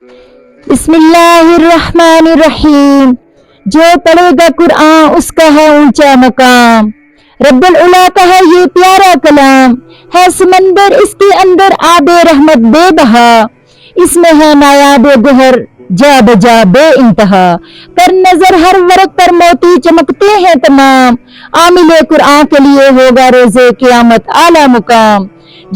بسم اللہ الرحمن الرحیم۔ جو پڑھے گا قرآن اس کا ہے اونچا مقام، رب العلا کا ہے یہ پیارا کلام، ہے سمندر اس کے اندر آب رحمت بے بہا، اس میں ہے نایاب گوہر جا بجا بے انتہا، پر نظر ہر ورق پر موتی چمکتے ہیں تمام، عامل قرآن کے لیے ہوگا روزے قیامت اعلیٰ مقام۔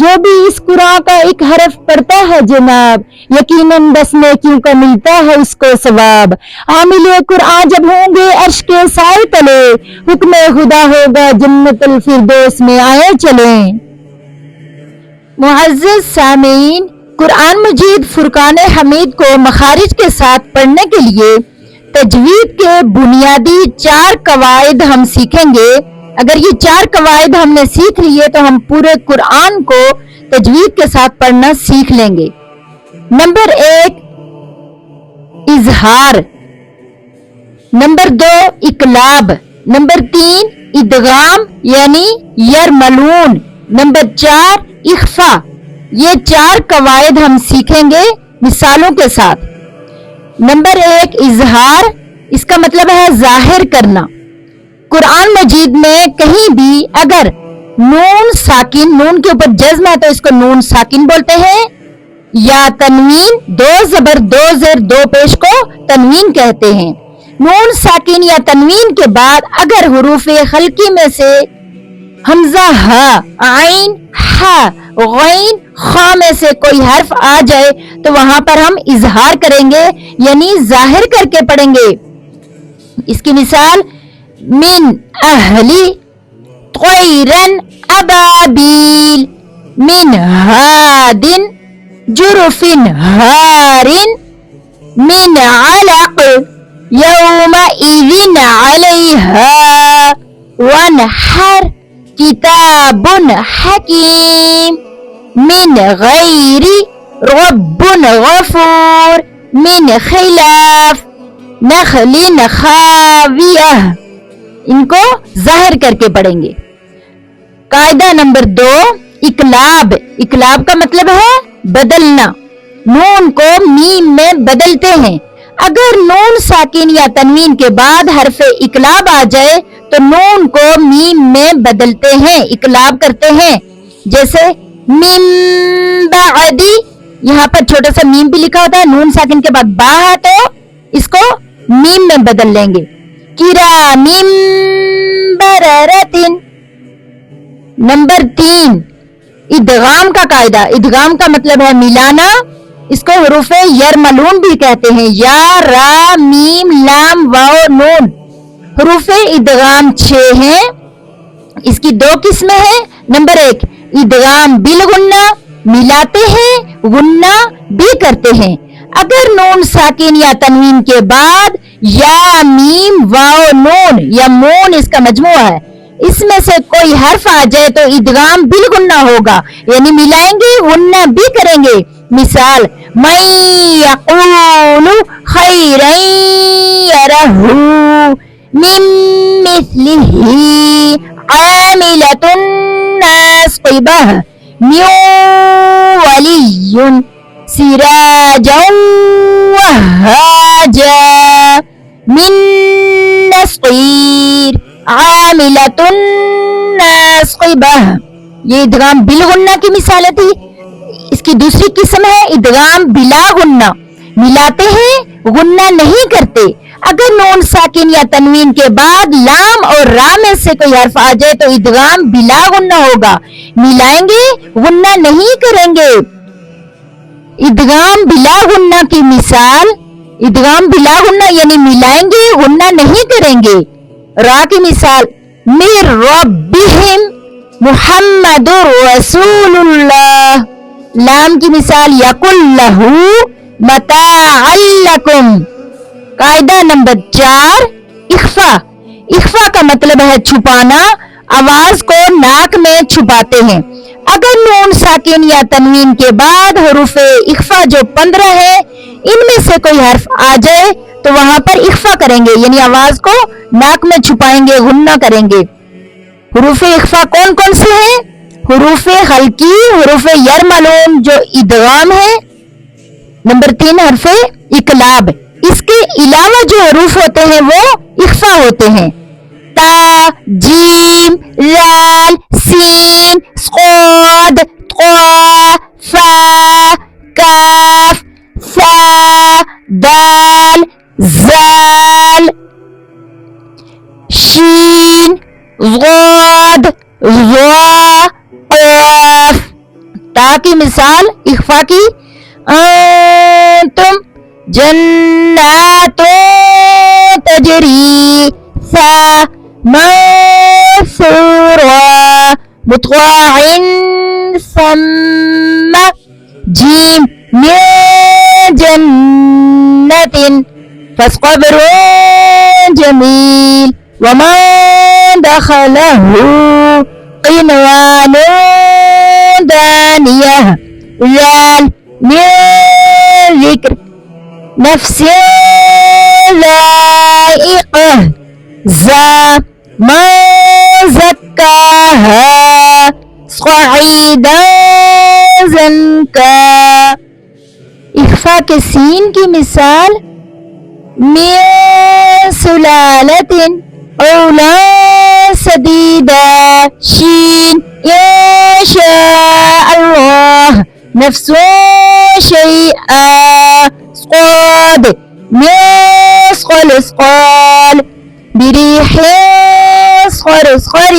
جو بھی اس قرآن کا ایک حرف پڑھتا ہے جناب، یقیناً 10 نیکیوں کا ملتا ہے اس کو ثواب۔ عامل قرآن جب ہوں گے عرش کے سائے تلے، حکم خدا ہوگا جنت الفردوس میں آئے چلیں۔ معزز سامعین، قرآن مجید فرقان حمید کو مخارج کے ساتھ پڑھنے کے لیے تجوید کے بنیادی 4 قواعد ہم سیکھیں گے۔ اگر یہ 4 قواعد ہم نے سیکھ لیے تو ہم پورے قرآن کو تجوید کے ساتھ پڑھنا سیکھ لیں گے۔ نمبر 1 اظہار، نمبر 2 اقلاب، نمبر 3 ادغام یعنی یرملون، نمبر 4 اخفا۔ یہ 4 قواعد ہم سیکھیں گے مثالوں کے ساتھ۔ نمبر 1 اظہار، اس کا مطلب ہے ظاہر کرنا۔ قرآن مجید میں کہیں بھی اگر نون ساکن، نون کے اوپر جزم ہے تو اس کو نون ساکن بولتے ہیں، یا تنوین، 2 زبر 2 زیر 2 پیش کو تنوین کہتے ہیں۔ نون ساکن یا تنوین کے بعد اگر حروف خلقی میں سے حمزہ ہا، عین، ہا، غین، خا میں سے کوئی حرف آ جائے تو وہاں پر ہم اظہار کریں گے، یعنی ظاہر کر کے پڑھیں گے۔ اس کی مثال من اہلی طیرن ابابیل، من ہادن جرفن ہارن، من علق یومئذ علیہا وانحر کتاب حکیم، من غیر رب غفور، من خلاف نخل خاویہ۔ ان کو ظاہر کر کے پڑھیں گے۔ قاعدہ نمبر 2 اقلاب۔ اقلاب کا مطلب ہے بدلنا، نون کو میم میں بدلتے ہیں۔ اگر نون ساکن یا تنوین کے بعد حرف اقلاب آ جائے تو نون کو میم میں بدلتے ہیں، اقلاب کرتے ہیں۔ جیسے من بعدی، یہاں پر چھوٹا سا میم بھی لکھا ہوتا ہے، نون ساکن کے بعد با ہے تو اس کو میم میں بدل لیں گے۔ کرام بررۃ۔ نمبر 3 ادغام کا قاعدہ۔ ادغام کا مطلب ہے ملانا، اس کو حروف یرملون بھی کہتے ہیں، یا، را، میم، لام، واو، نون۔ حروف ادغام 6 ہیں، اس کی 2 قسمیں ہیں۔ نمبر 1 ادغام بالغنہ، ملاتے ہیں، غنہ بھی کرتے ہیں۔ اگر نون ساکن یا تنوین کے بعد یا، میم، واو، نون یا مون اس کا مجموعہ ہے، اس میں سے کوئی حرف آ جائے تو ادغام بالغنہ ہوگا، یعنی ملائیں گے، غنہ بھی کریں گے۔ مثال من یقول خیرا یرہ، من مثلہ عاملۃ ناصبہ، من ولی سراجا وہاجا، من نصیر عاملۃ ناصبہ۔ یہ ادغام بالغنہ کی مثالیں تھی۔ اس کی دوسری قسم ہے ادغام بلا غنہ، ملاتے ہیں، غنہ نہیں کرتے۔ اگر نون ساکن یا تنوین کے بعد لام اور را میں سے کوئی حرف آ جائے تو ادغام بلا غنہ ہوگا، ملائیں گے، غنہ نہیں کریں گے۔ ادغام بلا غنہ کی مثال، ادغام بلا غنہ یعنی ملائیں گے، غنہ نہیں کریں گے۔ را کی مثال من ربہم محمد رسول اللہ۔ لام کی مثال یقل لہ متاعا لکم۔ قاعدہ نمبر 4 اخفا۔ اخفا کا مطلب ہے چھپانا، آواز کو ناک میں چھپاتے ہیں۔ اگر نون ساکن یا تنوین کے بعد حروف اخفا جو 15 ہے، ان میں سے کوئی حرف آ جائے تو وہاں پر اخفا کریں گے، یعنی آواز کو ناک میں چھپائیں گے، غنہ کریں گے۔ حروف اخفا کون کون سے ہیں؟ حروف خلقی، حروف یرملون جو ادغام ہے، نمبر 3 حرف اقلاب، اس کے علاوہ جو حروف ہوتے ہیں وہ اخفا ہوتے ہیں، تا، جیم، لال، سین، صاد، طا، فا، کاف، ثا، دال، زال، شین، غاد، ظا، قاف۔ تا کی مثال اخفا کی، انتم جنات تجری، ثا منصورا مطاع ثم، جیم من جنت فصبر جمیل ومن دخله قنوان دانیہ، ذال من ذکر نفس ذائقہ، زا من زکاہا صعیدا زنکا۔ اخفا کے سین کی مثال، من سلالت اولا سدیدا، شین ان شاء اللہ نفس شیئا، صاد مثقل اسقال بریح صرصر،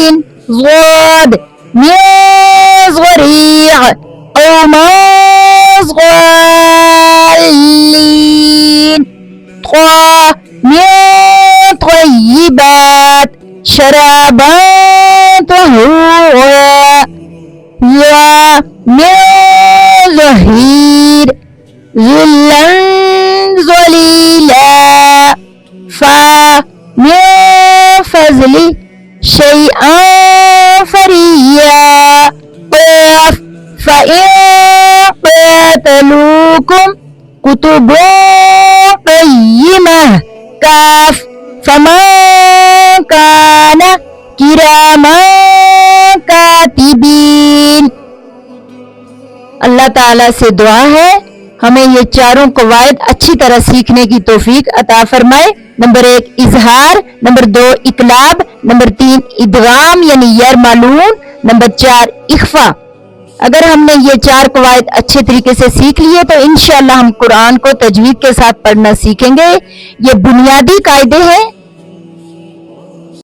ضاد مزغریع او مزغالین، طا من طیبات شرابا طہورا، ذا من ظہیر ذلا ذلیلا، فا من فضل شیئا فریا، قاف فإن قاتلوکم کتب قیمہ، کاف فمن کان کراما کاتبین۔ اللہ تعالیٰ سے دعا ہے ہمیں یہ چاروں قواعد اچھی طرح سیکھنے کی توفیق عطا فرمائے۔ نمبر 1 اظہار، نمبر 2 اقلاب، نمبر 3 ادغام یعنی یرملون، نمبر 4 اخفا۔ اگر ہم نے یہ 4 قواعد اچھے طریقے سے سیکھ لیے تو انشاءاللہ ہم قرآن کو تجوید کے ساتھ پڑھنا سیکھیں گے۔ یہ بنیادی قاعدے ہیں